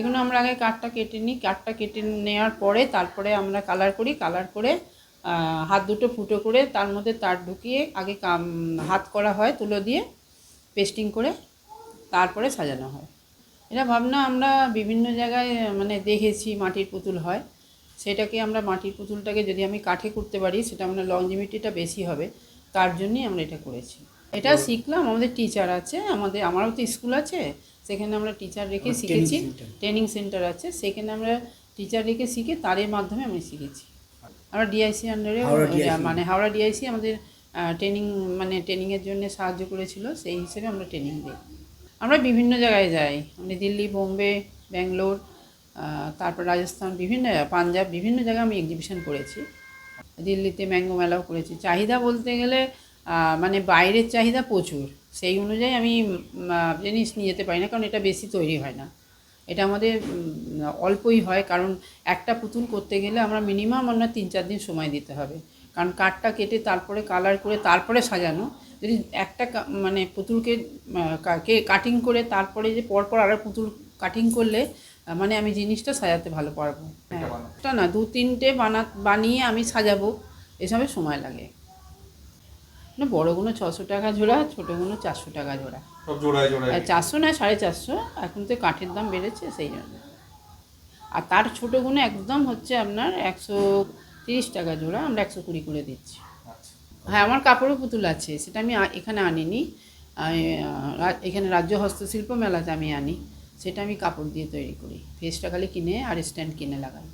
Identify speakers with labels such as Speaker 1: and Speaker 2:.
Speaker 1: এগুলো আমরা আগে কাঠটা কেটে নিই, কাঠটা কেটে নেওয়ার পরে তারপরে আমরা কালার করি, কালার করে হাত দুটো ফুটো করে তার মধ্যে তার ঢুকিয়ে আগে হাত করা হয় তুলো দিয়ে পেস্টিং করে, তারপরে সাজানো হয়। এটা ভাবনা আমরা বিভিন্ন জায়গায় মানে দেখেছি মাটির পুতুল হয়, সেটাকে আমরা মাটির পুতুলটাকে যদি আমি কাঠে করতে পারি সেটা আমরা লংজিভিটিটা বেশি হবে, তার জন্যই আমরা এটা করেছি। এটা শিখলাম, আমাদের টিচার আছে, আমারও তো স্কুল আছে, সেখানে আমরা টিচার রেখে শিখেছি, ট্রেনিং সেন্টার আছে, সেখানে আমরা টিচার রেখে শিখে তারের মাধ্যমে আমি শিখেছি। আমরা ডিআইসি আন্ডারে মানে হাওড়া ডিআইসি আমাদের ট্রেনিং মানে ট্রেনিংয়ের জন্য সাহায্য করেছিল, সেই হিসেবে আমরা ট্রেনিং দিই। আমরা বিভিন্ন জায়গায় যাই, আমি দিল্লি, বোম্বে, ব্যাঙ্গালোর, তারপর রাজস্থান, বিভিন্ন পাঞ্জাব, বিভিন্ন জায়গায় আমি এক্সিবিশন করেছি। দিল্লিতে ম্যাঙ্গো মেলাও করেছি। চাহিদা বলতে গেলে মানে বাইরের চাহিদা প্রচুর, সেই অনুযায়ী আমি জিনিস নিয়ে যেতে পারি না, কারণ এটা বেশি তৈরি হয় না, এটা আমাদের অল্পই হয়, কারণ একটা পুতুল করতে গেলে আমরা মিনিমাম আমরা 3-4 দিন সময় দিতে হবে, কারণ কাঠটা কেটে তারপরে কালার করে তারপরে সাজানো। যদি একটা মানে পুতুলকে কাটিং করে তারপরে যে পরপর আরও পুতুল কাটিং করলে মানে আমি জিনিসটা সাজাতে ভালো পারবো। হ্যাঁ, এটা না 2-3টে বানিয়ে আমি সাজাবো, এসবে সময় লাগে না। বড়গুলো 600 টাকা জোড়া, ছোটোগুলো 400 টাকা জোড়া। 400 না 450, এখন তো কাঠের দাম বেড়েছে সেই জন্য। আর তার ছোটোগুলো একদম হচ্ছে আপনার 130 টাকা জোড়া, আমরা 120 করে দিচ্ছি। হ্যাঁ, আমার কাপড়ও পুতুল আছে, সেটা আমি এখানে আনিনি, এখানে রাজ্য হস্তশিল্প মেলাতে আমি আনি, সেটা আমি কাপড় দিয়ে তৈরি করি, ফেসটা খালি কিনে আর স্ট্যান্ড কিনে লাগাই।